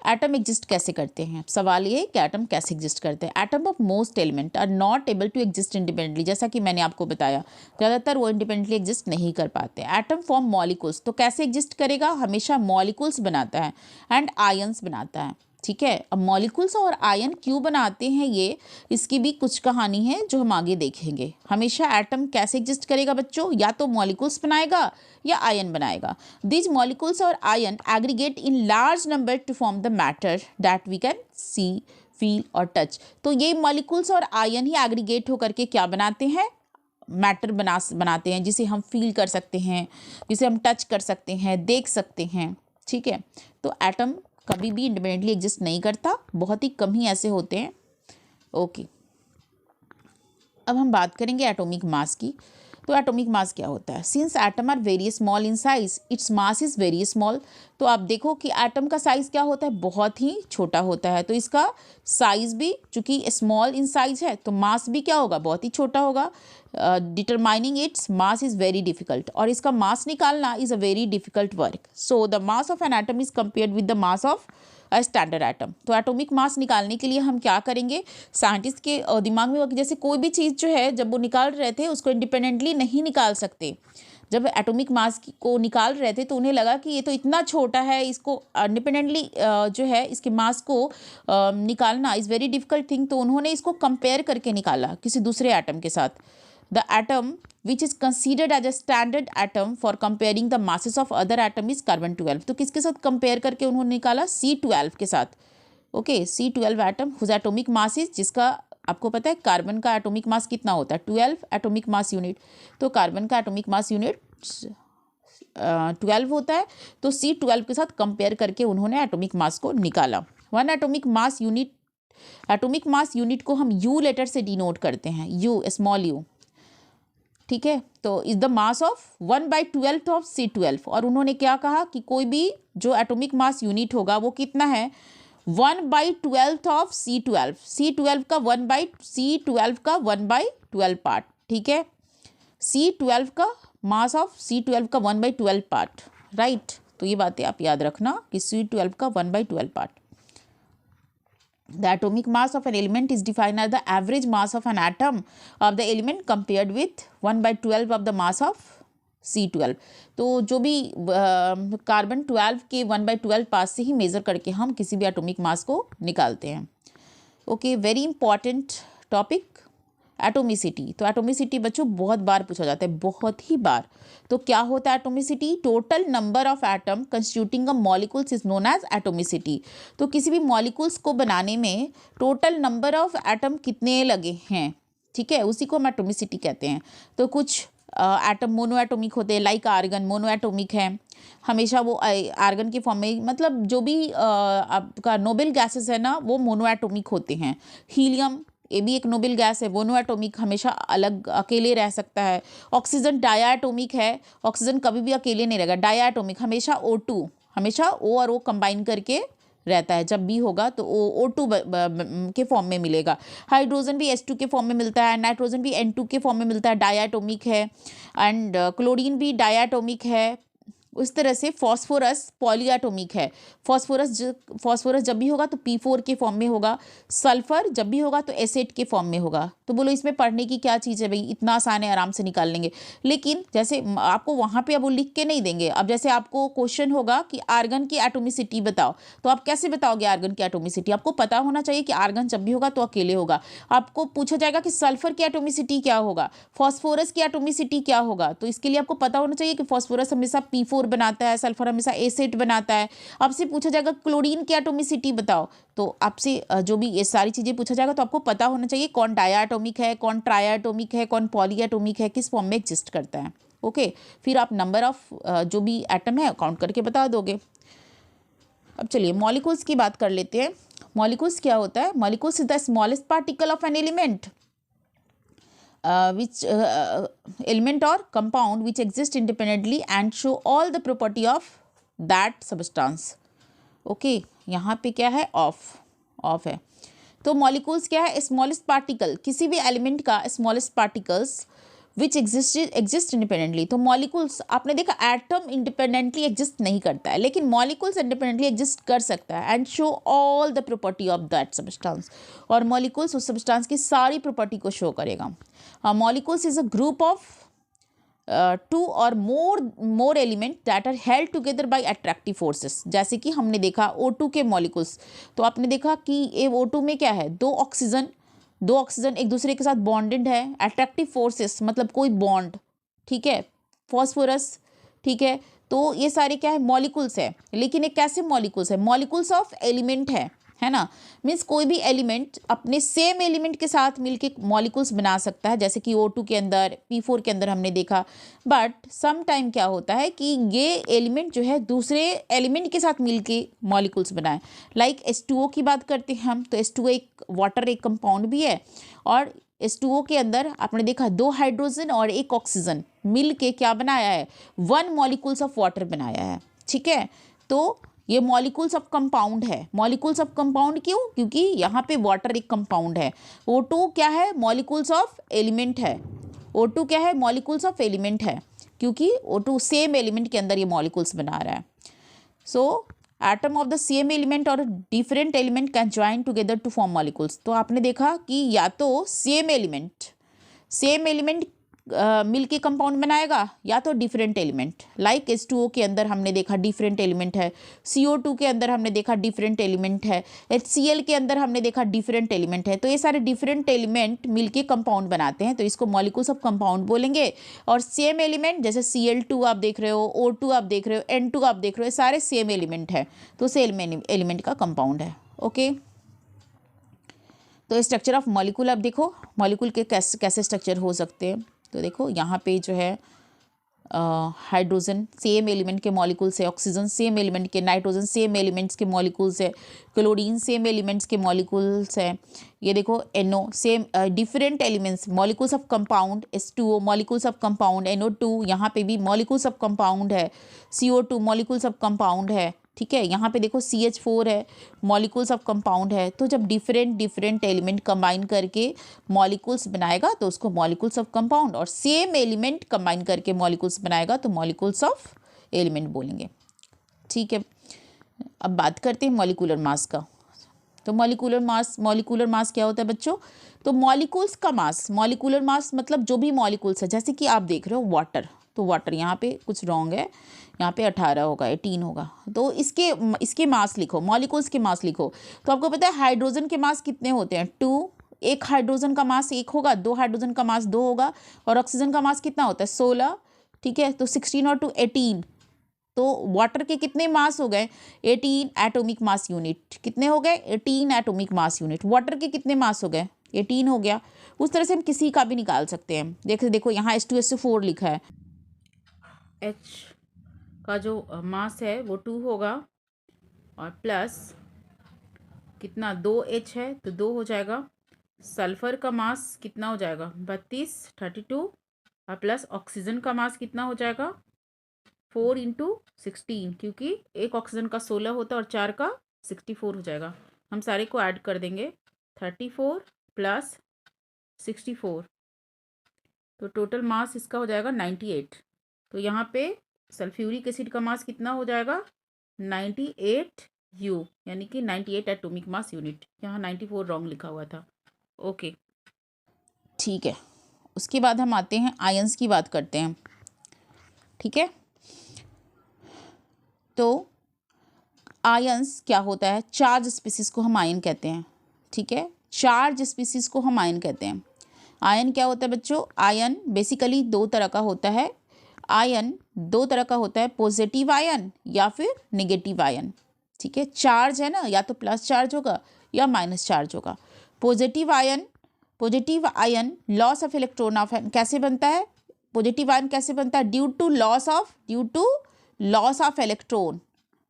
एटम एग्जिस्ट कैसे करते हैं, सवाल ये है कि एटम कैसे एग्जिस्ट करते हैं। Atom of most element are not able to exist independently, जैसा कि मैंने आपको बताया ज़्यादातर वो इंडिपेंडेंटली एग्जिस्ट नहीं कर पाते। एटम फॉर्म मॉलिक्यूल्स, तो कैसे एग्जिस्ट करेगा, हमेशा मॉलिक्यूल्स बनाता है एंड आयंस बनाता है, ठीक है। अब मॉलिक्यूल्स और आयन क्यों बनाते हैं, ये इसकी भी कुछ कहानी है जो हम आगे देखेंगे। हमेशा एटम कैसे एग्जिस्ट करेगा बच्चों, या तो मॉलिक्यूल्स बनाएगा या आयन बनाएगा। दीज मॉलिक्यूल्स और ion aggregate in large number to form the matter that we can see, feel और टच। तो ये मॉलिक्यूल्स और आयन ही एग्रीगेट होकर के क्या बनाते हैं, मैटर बनाते हैं, जिसे हम फील कर सकते हैं, जिसे हम टच कर सकते हैं, देख सकते हैं, ठीक है। तो एटम कभी भी इंडिपेंडेंटली एग्जिस्ट नहीं करता, बहुत ही कम ही ऐसे होते हैं, ओके। अब हम बात करेंगे एटॉमिक मास की। तो एटॉमिक मास क्या होता है, since atom are very small in size its mass is very small. तो आप देखो कि एटम का साइज़ क्या होता है, बहुत ही छोटा होता है, तो इसका साइज़ भी चूंकि स्मॉल इन साइज है तो मास भी क्या होगा, बहुत ही छोटा होगा। Determining it's mass is very difficult, और इसका मास निकालना is a very difficult work. So the mass of an atom is compared with the mass of a standard atom. तो एटॉमिक मास निकालने के लिए हम क्या करेंगे, साइंटिस्ट के दिमाग में जैसे कोई भी चीज़ जो है जब वो निकाल रहे थे उसको इंडिपेंडेंटली नहीं निकाल सकते। जब एटॉमिक मास को निकाल रहे थे तो उन्हें लगा कि ये तो इतना छोटा है, इसको इंडिपेंडेंटली जो है इसके मास को निकालना इज़ वेरी डिफिकल्ट थिंग। तो उन्होंने इसको कंपेयर करके निकाला किसी दूसरे एटम के साथ। The atom which is considered as a standard atom for comparing the masses of other atom is carbon 12। तो किसके साथ कंपेयर करके उन्होंने निकाला, C12 के साथ, okay. C12 atom whose atomic mass is, जिसका आपको पता है कार्बन का एटॉमिक मास कितना होता है, 12 एटॉमिक मास यूनिट। तो कार्बन का एटॉमिक मास यूनिट 12 होता है, तो C12 के साथ कंपेयर करके उन्होंने एटॉमिक मास को निकाला। वन एटॉमिक मास यूनिट को हम U लेटर से डिनोट करते हैं, U, स्मॉल u, ठीक है। तो is the mass of 1/12 of C12। और उन्होंने क्या कहा कि कोई भी जो एटॉमिक मास यूनिट होगा वो कितना है, 1/12 ऑफ C12। C12 का 1/12 पार्ट, ठीक है। C12 का मास ऑफ C12 का 1/12 पार्ट, राइट। तो ये बातें आप याद रखना कि C12 का 1/12 part. The atomic mass of an element is defined as the average mass of an atom of the element compared with 1/12 of the mass of C12। तो जो भी कार्बन 12 के 1/12 पास से ही मेज़र करके हम किसी भी एटॉमिक मास को निकालते हैं। Okay, very important topic atomicity. तो एटोमिसिटी बच्चों बहुत बार पूछा जाता है, बहुत ही बार। तो क्या होता है atomicity? Total number of atom constituting a molecules is known as atomicity. तो किसी भी मॉलिक्यूल्स को बनाने में टोटल नंबर ऑफ एटम कितने लगे हैं, ठीक है, उसी को हम एटोमिसिटी कहते हैं। तो कुछ एटम मोनो एटोमिक होते हैं, लाइक आर्गन मोनो एटोमिक है, हमेशा वो आर्गन के फॉर्म में, मतलब जो भी आपका नोबेल गैसेस है ना वो मोनो एटोमिक होते हैं। हीलियम, ये भी एक नोबेल गैस है, मोनो एटोमिक, हमेशा अलग अकेले रह सकता है। ऑक्सीजन डाया एटोमिक है, ऑक्सीजन कभी भी अकेले नहीं रहेगा। डाया एटोमिक, हमेशा O2, हमेशा O और O कंबाइन करके रहता है, जब भी होगा तो O2 के फॉर्म में मिलेगा। हाइड्रोजन भी H2 के फॉर्म में मिलता है, नाइट्रोजन भी N2 के फॉर्म में मिलता है, डायाटोमिक है। एंड क्लोरीन भी डायाटोमिक है। उस तरह से फॉस्फोरस पॉलीएटोमिक है। फॉस्फोरस जब भी होगा तो P4 के फॉर्म में होगा। सल्फर जब भी होगा तो S8 के फॉर्म में होगा। तो बोलो इसमें पढ़ने की क्या चीज़ है भाई, इतना आसान है, आराम से निकाल लेंगे। लेकिन जैसे आपको वहाँ पे अब वो लिख के नहीं देंगे। अब जैसे आपको क्वेश्चन होगा कि आर्गन की एटोमिसिटी बताओ, तो आप कैसे बताओगे आर्गन की एटोमिसिटी? आपको पता होना चाहिए कि आर्गन जब भी होगा तो अकेले होगा। आपको पूछा जाएगा कि सल्फर की एटोमिसिटी क्या होगा, फॉस्फोरस की एटोमिसिटी क्या होगा, तो इसके लिए आपको पता होना चाहिए कि फॉस्फोरस हमेशा P4 बनाता है, सल्फर हमेशा S8 बनाता है। आपसे पूछा जाएगा क्लोरीन की एटोमिसिटी बताओ, तो आपसे जो भी ये सारी चीज़ें पूछा जाएगा तो आपको पता होना चाहिए कौन डायाटोमिक है, कौन ट्रायाटोमिक है, कौन पॉलीएटोमिक है, किस फॉर्म में एग्जिस्ट करता है। ओके, फिर आप नंबर ऑफ जो भी एटम है काउंट करके बता दोगे। अब चलिए मॉलिक्यूल्स की बात कर लेते हैं। मॉलिक्यूल्स क्या होता है? Molecules is the smallest particle of an element which element or compound which exist independently and show all the property of that substance। Okay, यहाँ पे क्या है? ऑफ है। तो मॉलिक्यूल्स क्या है? स्मॉलेस्ट पार्टिकल, किसी भी एलिमेंट का smallest particles which exist independently. तो मॉलिक्यूल्स आपने देखा एटम इंडिपेंडेंटली एग्जिस्ट नहीं करता है, लेकिन मॉलिक्यूल्स इंडिपेंडेंटली एग्जिस्ट कर सकता है। And show all the property of that substance, और मॉलिक्यूल्स उस सब्सटेंस की सारी प्रॉपर्टी को शो करेगा। Molecules is a group of two और more element that are held together by attractive forces. जैसे कि हमने देखा O2 के मॉलिक्यूल्स, तो आपने देखा कि ये O2 में क्या है? दो ऑक्सीजन एक दूसरे के साथ बॉन्डेड है। अट्रैक्टिव फोर्सेस मतलब कोई बॉन्ड, ठीक है। फॉस्फोरस, ठीक है। तो ये सारे क्या है? मॉलिक्यूल्स है। लेकिन ये कैसे मॉलिक्यूल्स है? मॉलिक्यूल्स ऑफ एलिमेंट है ना। मीन्स कोई भी एलिमेंट अपने सेम एलिमेंट के साथ मिलके मॉलिक्यूल्स बना सकता है, जैसे कि O2 के अंदर, P4 के अंदर हमने देखा। बट सम टाइम क्या होता है कि ये एलिमेंट जो है दूसरे एलिमेंट के साथ मिलके मॉलिक्यूल्स बनाए। लाइक H2O की बात करते हैं हम, तो H2O एक वाटर एक कंपाउंड भी है, और H2O के अंदर आपने देखा 2 हाइड्रोजन और 1 ऑक्सीजन मिल के क्या बनाया है? 1 मॉलिक्यूल्स ऑफ वाटर बनाया है, ठीक है। तो ये मॉलिक्यूल्स ऑफ कंपाउंड है। मॉलिक्यूल्स ऑफ कंपाउंड क्यों? क्योंकि यहाँ पे वाटर एक कंपाउंड है। O2 क्या है? मॉलिक्यूल्स ऑफ एलिमेंट है। O2 क्या है? मॉलिक्यूल्स ऑफ एलिमेंट है, क्योंकि O2 सेम एलिमेंट के अंदर ये मॉलिक्यूल्स बना रहा है। So atom of the same element और different element can join together to form molecules. तो आपने देखा कि या तो सेम एलिमेंट मिल के कंपाउंड बनाएगा, या तो डिफरेंट एलिमेंट। लाइक H2O के अंदर हमने देखा डिफरेंट एलिमेंट है, CO2 के अंदर हमने देखा डिफरेंट एलिमेंट है, HCl के अंदर हमने देखा डिफरेंट एलिमेंट है। तो ये सारे डिफरेंट एलिमेंट मिल के कंपाउंड बनाते हैं, तो इसको मॉलिक्यूल्स ऑफ कंपाउंड बोलेंगे। और सेम एलिमेंट जैसे Cl2 आप देख रहे हो, O2 आप देख रहे हो, N2 आप देख रहे हो, सारे सेम एलिमेंट है, तो सेम एलिमेंट का कंपाउंड है। ओके, तो स्ट्रक्चर ऑफ मॉलिक्यूल आप देखो, मॉलिक्यूल के कैसे स्ट्रक्चर हो सकते हैं। तो देखो यहाँ पे जो है हाइड्रोजन सेम एलिमेंट के मॉलिक्यूल्स है, ऑक्सीजन सेम एलिमेंट के, नाइट्रोजन सेम एलिमेंट्स के मॉलिक्यूल्स है, क्लोरीन सेम एलिमेंट्स के मॉलिक्यूल्स है। ये देखो NO same different elements, molecules of compound H2O molecules of compound, NO2 यहाँ पे भी मॉलिक्यूल्स ऑफ कंपाउंड है, CO2 मॉलिक्यूल्स ऑफ कंपाउंड है, ठीक है। यहाँ पे देखो CH4 है, मॉलिक्यूल्स ऑफ कंपाउंड है। तो जब डिफरेंट एलिमेंट कंबाइन करके मॉलिक्यूल्स बनाएगा तो उसको मॉलिक्यूल्स ऑफ कंपाउंड, और सेम एलिमेंट कंबाइन करके मॉलिक्यूल्स बनाएगा तो मॉलिक्यूल्स ऑफ एलिमेंट बोलेंगे, ठीक है। अब बात करते हैं मॉलिक्यूलर मास का। तो मॉलिक्यूलर मास क्या होता है बच्चों? तो मॉलिक्यूल्स का मास, मॉलिक्यूलर मास मतलब जो भी मॉलिक्यूल्स है, जैसे कि आप देख रहे हो वाटर, तो वाटर यहाँ पे कुछ रॉन्ग है, यहाँ पे 18 होगा, 18 होगा, तो इसके मास लिखो, मॉलिक्यूल्स के मास लिखो। तो आपको पता है हाइड्रोजन के मास कितने होते हैं? 2। एक हाइड्रोजन का मास 1 होगा, 2 हाइड्रोजन का मास 2 होगा, और ऑक्सीजन का मास कितना होता है? 16। ठीक है, तो 16 और 2 18। तो वाटर के कितने मास हो गए? 18 एटॉमिक मास यूनिट। कितने हो गए? 18 एटॉमिक मास यूनिट। वाटर के कितने मास हो गए? 18 हो गया। उस तरह से हम किसी का भी निकाल सकते हैं। देखो यहाँ H2SO4 लिखा है, H का जो मास है वो 2 होगा, और प्लस कितना? 2H है तो 2 हो जाएगा। सल्फर का मास कितना हो जाएगा? 32, 32, और प्लस ऑक्सीजन का मास कितना हो जाएगा? 4 × 16, क्योंकि एक ऑक्सीजन का 16 होता है और 4 का 64 हो जाएगा। हम सारे को ऐड कर देंगे, 34 प्लस 64, तो टोटल मास इसका हो जाएगा 98। तो यहाँ पे सल्फ्यूरिक एसिड का मास कितना हो जाएगा? 98U, यानी कि 98 एटॉमिक मास यूनिट। यहाँ 94 रॉन्ग लिखा हुआ था। ओके, ठीक है। उसके बाद हम आते हैं आयंस की बात करते हैं। ठीक है, तो आयंस क्या होता है? चार्ज स्पीसीज को हम आयन कहते हैं। ठीक है, चार्ज स्पीसीज को हम आयन कहते हैं। आयन क्या होता है बच्चों? आयन बेसिकली 2 तरह का होता है। आयन 2 तरह का होता है, पॉजिटिव आयन या फिर नेगेटिव आयन। ठीक है, चार्ज है ना, या तो प्लस चार्ज होगा या माइनस चार्ज होगा। Positive ion loss of electron of, कैसे बनता है पॉजिटिव आयन? कैसे बनता है? Due to loss of electron.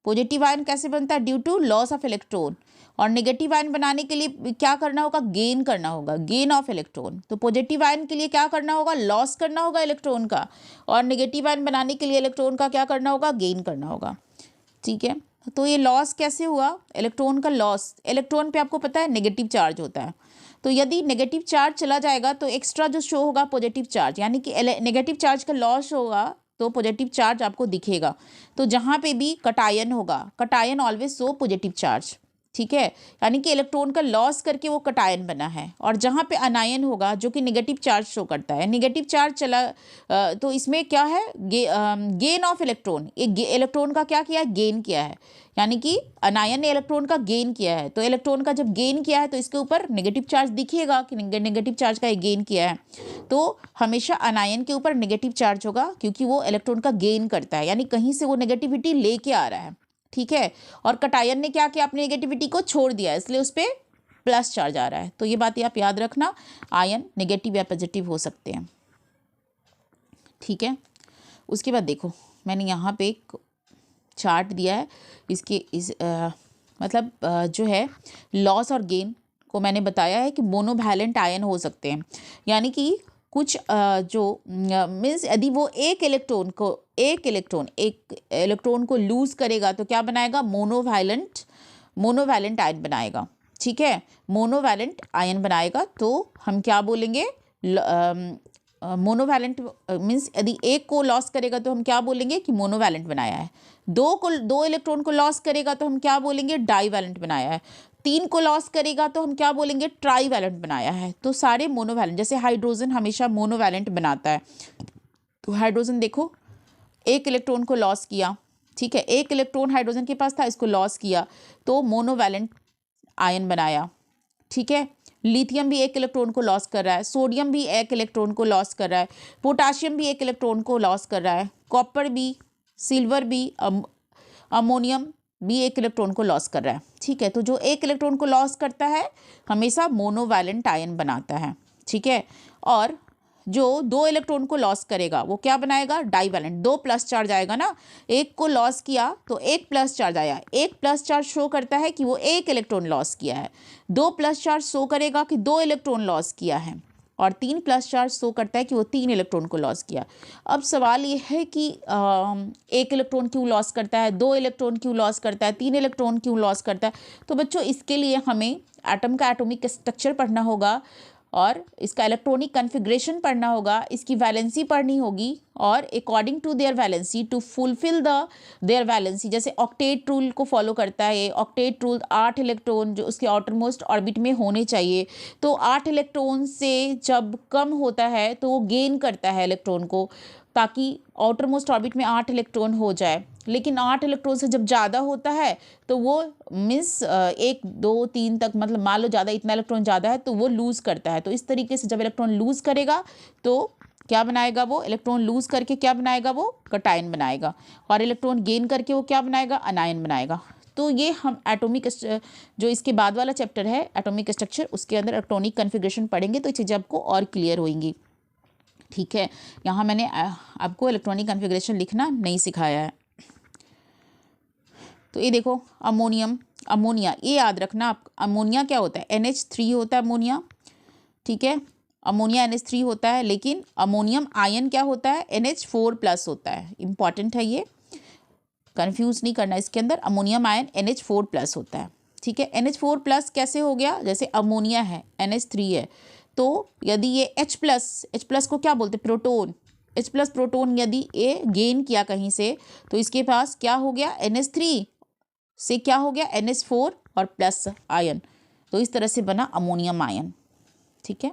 Positive ion कैसे बनता है? Due to loss of electron. और नेगेटिव आयन बनाने के लिए क्या करना होगा? गेन करना होगा, गेन ऑफ इलेक्ट्रॉन। तो पॉजिटिव आयन के लिए क्या करना होगा? लॉस करना होगा इलेक्ट्रॉन का, और नेगेटिव आयन बनाने के लिए इलेक्ट्रॉन का क्या करना होगा? गेन करना होगा। ठीक है, तो ये लॉस कैसे हुआ? इलेक्ट्रॉन का लॉस, इलेक्ट्रॉन पे आपको पता है नेगेटिव चार्ज होता है, तो यदि नेगेटिव चार्ज चला जाएगा तो एक्स्ट्रा जो शो होगा पॉजिटिव चार्ज, यानी कि नेगेटिव चार्ज का लॉस होगा तो पॉजिटिव चार्ज आपको दिखेगा। तो जहाँ पे भी कटायन होगा, cation always show positive charge. ठीक है, यानी कि इलेक्ट्रॉन का लॉस करके वो कटायन बना है। और जहाँ पे अनायन होगा जो कि नेगेटिव चार्ज शो करता है, नेगेटिव चार्ज चला तो इसमें क्या है? Gain of electron. एक इलेक्ट्रॉन का क्या किया है? गेन किया है, यानी कि अनायन ने इलेक्ट्रॉन का गेन किया है। तो इलेक्ट्रॉन का जब गेन किया है तो इसके ऊपर नेगेटिव चार्ज दिखेगा कि नेगेटिव चार्ज का गेन किया है। तो हमेशा अनायन के ऊपर नेगेटिव चार्ज होगा, क्योंकि वो इलेक्ट्रॉन का गेन करता है, यानी कहीं से वो नेगेटिविटी लेके आ रहा है। ठीक है, और कटायन ने क्या किया? अपनी नेगेटिविटी को छोड़ दिया, इसलिए उस पर प्लस चार्ज आ रहा है। तो ये बात आप याद रखना, आयन नेगेटिव या पॉजिटिव हो सकते हैं। ठीक है, उसके बाद देखो मैंने यहाँ पे एक चार्ट दिया है, इसके मतलब जो है लॉस और गेन को मैंने बताया है कि मोनोवैलेंट आयन हो सकते हैं, यानी कि कुछ जो मीन्स यदि वो एक इलेक्ट्रॉन को लूज करेगा तो क्या बनाएगा? मोनोवैलेंट आयन बनाएगा। ठीक है, मोनोवैलेंट आयन बनाएगा तो हम क्या बोलेंगे? मोनोवैलेंट मीन्स यदि एक को लॉस करेगा तो हम क्या बोलेंगे? कि मोनोवैलेंट बनाया है। दो इलेक्ट्रॉन को लॉस करेगा तो हम क्या बोलेंगे? डाईवैलेंट बनाया है। 3 को लॉस करेगा तो हम क्या बोलेंगे? ट्राईवैलेंट बनाया है। तो सारे मोनोवैलेंट, जैसे हाइड्रोजन हमेशा मोनोवैलेंट बनाता है। तो हाइड्रोजन देखो, एक इलेक्ट्रॉन को लॉस किया, ठीक है, एक इलेक्ट्रॉन हाइड्रोजन के पास था, इसको लॉस किया तो मोनोवैलेंट आयन बनाया। ठीक है, लिथियम भी एक इलेक्ट्रॉन को लॉस कर रहा है, सोडियम भी एक इलेक्ट्रॉन को लॉस कर रहा है, पोटाशियम भी एक इलेक्ट्रॉन को लॉस कर रहा है, कॉपर भी, सिल्वर भी, अमोनियम भी एक इलेक्ट्रॉन को लॉस कर रहा है। ठीक है, तो जो एक इलेक्ट्रॉन को लॉस करता है हमेशा मोनोवैलेंट आयन बनाता है। ठीक है, और जो 2 इलेक्ट्रॉन को लॉस करेगा वो क्या बनाएगा? डाईवैलेंट। 2 प्लस चार्ज आएगा ना, एक को लॉस किया तो 1 प्लस चार्ज आया, 1 प्लस चार्ज शो करता है कि वो 1 इलेक्ट्रॉन लॉस किया है। 2 प्लस चार्ज शो करेगा कि 2 इलेक्ट्रॉन लॉस किया है, और 3 प्लस चार्ज शो करता है कि वो 3 इलेक्ट्रॉन को लॉस किया। अब सवाल ये है कि 1 इलेक्ट्रॉन क्यों लॉस करता है, 2 इलेक्ट्रॉन क्यों लॉस करता है, 3 इलेक्ट्रॉन क्यों लॉस करता है? तो बच्चों इसके लिए हमें एटम का एटॉमिक स्ट्रक्चर पढ़ना होगा, और इसका इलेक्ट्रॉनिक कन्फिग्रेशन पढ़ना होगा, इसकी वैलेंसी पढ़नी होगी, और according to their valency to fulfil their valency, जैसे ऑक्टेट रूल को फॉलो करता है। ऑक्टेट रूल 8 इलेक्ट्रॉन जो उसके आउटरमोस्ट ऑर्बिट में होने चाहिए, तो 8 इलेक्ट्रॉन से जब कम होता है तो वो गेन करता है इलेक्ट्रॉन को, ताकि आउटरमोस्ट ऑर्बिट में 8 इलेक्ट्रॉन हो जाए। लेकिन 8 इलेक्ट्रॉन से जब ज़्यादा होता है तो वो मीन्स 1 2 3 तक, मतलब मान लो ज़्यादा, इतना इलेक्ट्रॉन ज़्यादा है तो वो लूज़ करता है। तो इस तरीके से जब इलेक्ट्रॉन लूज़ करेगा तो क्या बनाएगा वो, इलेक्ट्रॉन लूज़ करके क्या बनाएगा वो, कटायन बनाएगा, और इलेक्ट्रॉन गेन करके वो क्या बनाएगा, अनायन बनाएगा। तो ये हम एटॉमिक जो इसके बाद वाला चैप्टर है एटॉमिक स्ट्रक्चर, उसके अंदर इलेक्ट्रॉनिक कन्फिग्रेशन पढ़ेंगे तो ये चीज़ें आपको और क्लियर होंगी। ठीक है, यहाँ मैंने आपको इलेक्ट्रॉनिक कन्फिग्रेशन लिखना नहीं सिखाया है। तो ये देखो अमोनिया, ये याद रखना आप, अमोनिया क्या होता है, NH3 होता है अमोनिया। ठीक है, अमोनिया NH3 होता है, लेकिन अमोनियम आयन क्या होता है, NH4+ होता है। इंपॉर्टेंट है ये, कंफ्यूज नहीं करना, इसके अंदर अमोनियम आयन NH4+ होता है। ठीक है, NH4+ कैसे हो गया, जैसे अमोनिया है NH3 है, तो यदि ये H+ को क्या बोलते हैं, प्रोटोन, H+ प्रोटोन यदि ये गेन किया कहीं से, तो इसके पास क्या हो गया, NH3 से क्या हो गया, NH4 और प्लस आयन, तो इस तरह से बना अमोनियम आयन। ठीक है,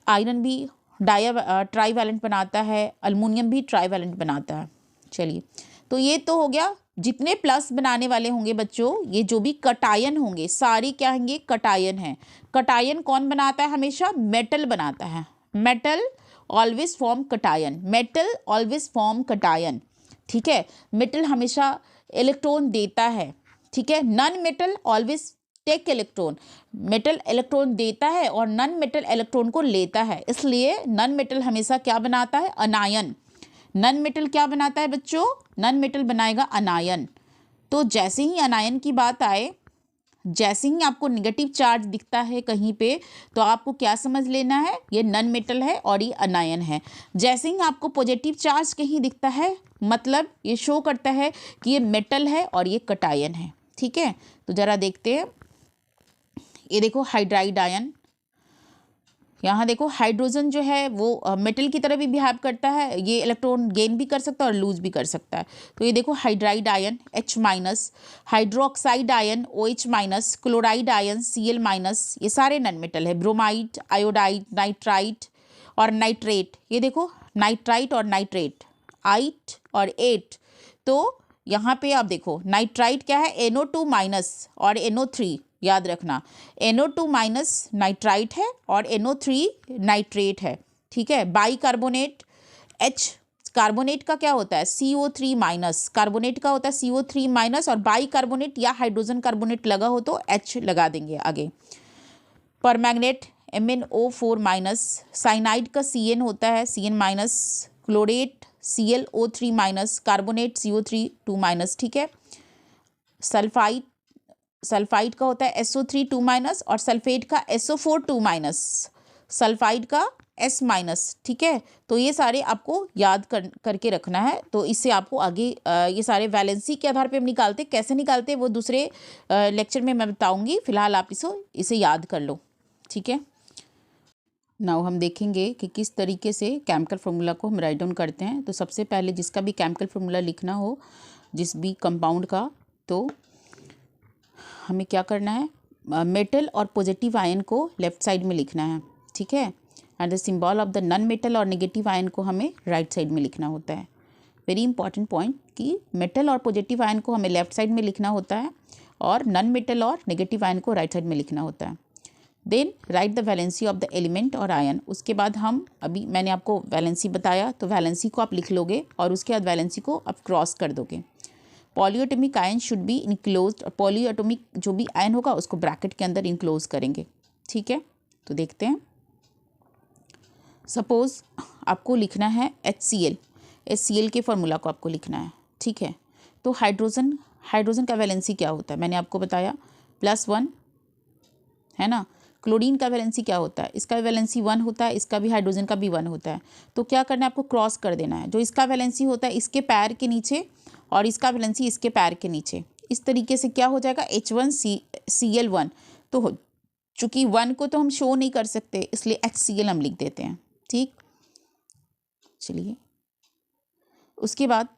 आयरन भी ट्राईवैलेंट बनाता है, अल्युमिनियम भी ट्राईवैलेंट बनाता है। चलिए, तो ये तो हो गया, जितने प्लस बनाने वाले होंगे बच्चों, ये जो भी कटायन होंगे सारे क्या होंगे, कटायन हैं। कटायन कौन बनाता है, हमेशा मेटल बनाता है। Metal always form cation, metal always form cation. ठीक है, मेटल हमेशा इलेक्ट्रॉन देता है। ठीक है, non metal always take electron, metal electron देता है और नॉन मेटल इलेक्ट्रॉन को लेता है, इसलिए नॉन मेटल हमेशा क्या बनाता है, अनायन। नॉन मेटल क्या बनाता है बच्चों, नॉन मेटल बनाएगा अनायन। तो जैसे ही अनायन की बात आए, जैसे ही आपको नेगेटिव चार्ज दिखता है कहीं पे, तो आपको क्या समझ लेना है, ये नॉन मेटल है और ये अनायन है। जैसे ही आपको पॉजिटिव चार्ज कहीं दिखता है, मतलब ये शो करता है कि ये मेटल है और ये कटायन है। ठीक है, तो ज़रा देखते हैं, ये देखो हाइड्राइड आयन, यहाँ देखो हाइड्रोजन जो है वो मेटल की तरह भी बिहेव करता है, ये इलेक्ट्रॉन गेन भी कर सकता है और लूज भी कर सकता है। तो ये देखो hydride ion H-, hydroxide ion OH-, chloride ion Cl-, ये सारे नॉन मेटल है। ब्रोमाइड, आयोडाइड, नाइट्राइट और नाइट्रेट, ये देखो नाइट्राइट और नाइट्रेट, आइट और एट। तो यहाँ पे आप देखो नाइट्राइट क्या है, NO2- और NO3, याद रखना NO2- नाइट्राइट है और NO3 नाइट्रेट है। ठीक है, बाई कार्बोनेट H, कार्बोनेट का क्या होता है, CO3-, कार्बोनेट का होता है CO3-, और बाई कार्बोनेट या हाइड्रोजन कार्बोनेट लगा हो तो H लगा देंगे आगे। परमैंगनेट MnO4-, साइनाइड का CN होता है CN-, chlorate ClO3-, carbonate CO3 2-। ठीक है, सल्फाइड का होता है SO3 2- और सल्फेट का SO4 2-, सल्फाइड का S-। ठीक है, तो ये सारे आपको याद करके रखना है। तो इससे आपको आगे ये सारे वैलेंसी के आधार पे हम निकालते, कैसे निकालते वो दूसरे लेक्चर में मैं बताऊंगी, फिलहाल आप इसे याद कर लो। ठीक है, नाउ हम देखेंगे कि किस तरीके से केमिकल फार्मूला को हम राइट डाउन करते हैं। तो सबसे पहले जिसका भी केमिकल फार्मूला लिखना हो, जिस भी कंपाउंड का, तो हमें क्या करना है, मेटल और पॉजिटिव आयन को लेफ्ट साइड में लिखना है। ठीक है, and the symbol of the non metal और नेगेटिव आयन को हमें राइट साइड में लिखना होता है। वेरी इंपॉर्टेंट पॉइंट कि मेटल और पॉजिटिव आयन को हमें लेफ्ट साइड में लिखना होता है और नॉन मेटल और नेगेटिव आयन को राइट साइड में लिखना होता है। Then write the valency of the element और आयन। उसके बाद हम, अभी मैंने आपको वैलेंसी बताया, तो वैलेंसी को आप लिख लोगे और उसके बाद वैलेंसी को आप क्रॉस कर दोगे। Polyatomic ion should be enclosed, और पॉलीएटॉमिक जो भी आयन होगा उसको ब्रैकेट के अंदर इनक्लोज करेंगे। ठीक है, तो देखते हैं, सपोज आपको लिखना है HCl के फॉर्मूला को आपको लिखना है। ठीक है, तो हाइड्रोजन का वैलेंसी क्या होता है, मैंने आपको बताया +1 है ना। क्लोरीन का वैलेंसी क्या होता है, इसका वैलेंसी 1 होता है, इसका भी, हाइड्रोजन का भी 1 होता है। तो क्या करना है, आपको क्रॉस कर देना है, जो इसका वैलेंसी होता है इसके पैर के नीचे और इसका वैलेंसी इसके पैर के नीचे। इस तरीके से क्या हो जाएगा, H1Cl1 तो चूँकि 1 को तो हम शो नहीं कर सकते, इसलिए HCl हम लिख देते हैं। ठीक, चलिए उसके बाद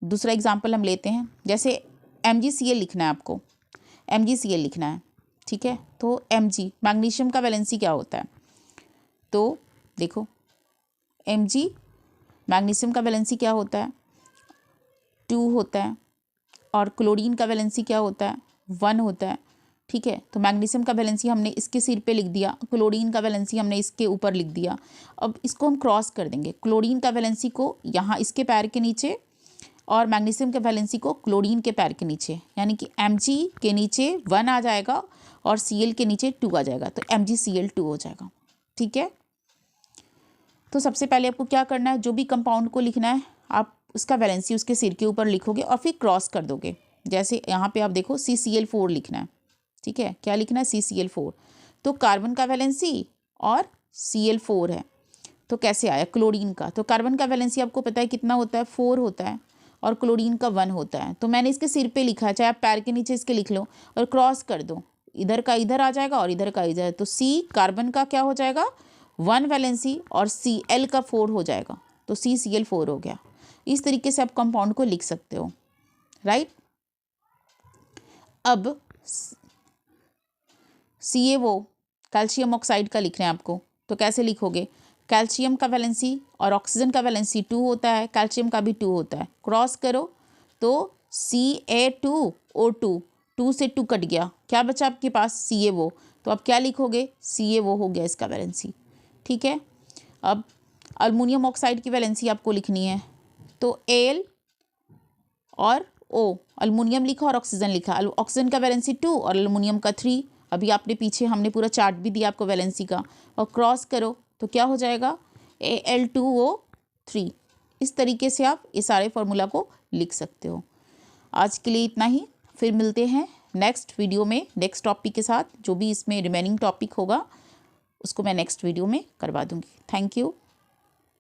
दूसरा एग्जाम्पल हम लेते हैं। जैसे MgCl लिखना है आपको, MgCl लिखना है, ठीक है। तो Mg मैग्नीशियम का वैलेंसी क्या होता है, तो देखो Mg मैग्नीशियम का वैलेंसी क्या होता है, 2 होता है, और क्लोरीन का वैलेंसी क्या होता है, 1 होता है, ठीक है। तो मैग्नीशियम का वैलेंसी हमने इसके सिर पे लिख दिया, क्लोरीन का वैलेंसी हमने इसके ऊपर लिख दिया। अब इसको हम क्रॉस कर देंगे, क्लोरीन का वैलेंसी को यहाँ इसके पैर के नीचे और मैग्नीशियम के वैलेंसी को क्लोरीन के पैर के नीचे, यानी कि Mg के नीचे 1 आ जाएगा और Cl के नीचे 2 आ जाएगा, तो MgCl2 हो जाएगा, ठीक है। तो सबसे पहले आपको क्या करना है, जो भी कंपाउंड को लिखना है आप उसका वैलेंसी उसके सिर के ऊपर लिखोगे और फिर क्रॉस कर दोगे। जैसे यहाँ पे आप देखो CCl4 लिखना है, ठीक है। क्या लिखना है, CCl4। तो कार्बन का वैलेंसी और Cl4 है, तो कैसे आया क्लोरीन का, तो कार्बन का वैलेंसी आपको पता है कितना होता है, 4 होता है, और क्लोरीन का 1 होता है। तो मैंने इसके सिर पे लिखा है, चाहे आप पैर के नीचे इसके लिख लो और क्रॉस कर दो, इधर का इधर आ जाएगा और इधर का इधर, तो C कार्बन का क्या हो जाएगा, 1 वैलेंसी, और Cl का 4 हो जाएगा, तो CCl4 हो गया। इस तरीके से आप कंपाउंड को लिख सकते हो, राइट। अब CaO कैल्शियम ऑक्साइड का लिखना है आपको, तो कैसे लिखोगे, कैल्शियम का वैलेंसी और ऑक्सीजन का वैलेंसी 2 होता है, कैल्शियम का भी 2 होता है, क्रॉस करो तो Ca2O2, 2 से 2 कट गया, क्या बचा आपके पास, CaO, तो आप क्या लिखोगे, CaO हो गया इसका वैलेंसी, ठीक है। अब अल्मुनियम ऑक्साइड की वैलेंसी आपको लिखनी है, तो Al और O, अल्मुनियम लिखा और ऑक्सीजन लिखा, ऑक्सीजन का वैलेंसी 2 और अल्मुनियम का 3, अभी आपने पीछे हमने पूरा चार्ट भी दिया आपको वैलेंसी का, और क्रॉस करो तो क्या हो जाएगा, Al2O3। इस तरीके से आप इस सारे फॉर्मूला को लिख सकते हो। आज के लिए इतना ही, फिर मिलते हैं नेक्स्ट वीडियो में नेक्स्ट टॉपिक के साथ, जो भी इसमें रिमेनिंग टॉपिक होगा उसको मैं नेक्स्ट वीडियो में करवा दूँगी। Thank you.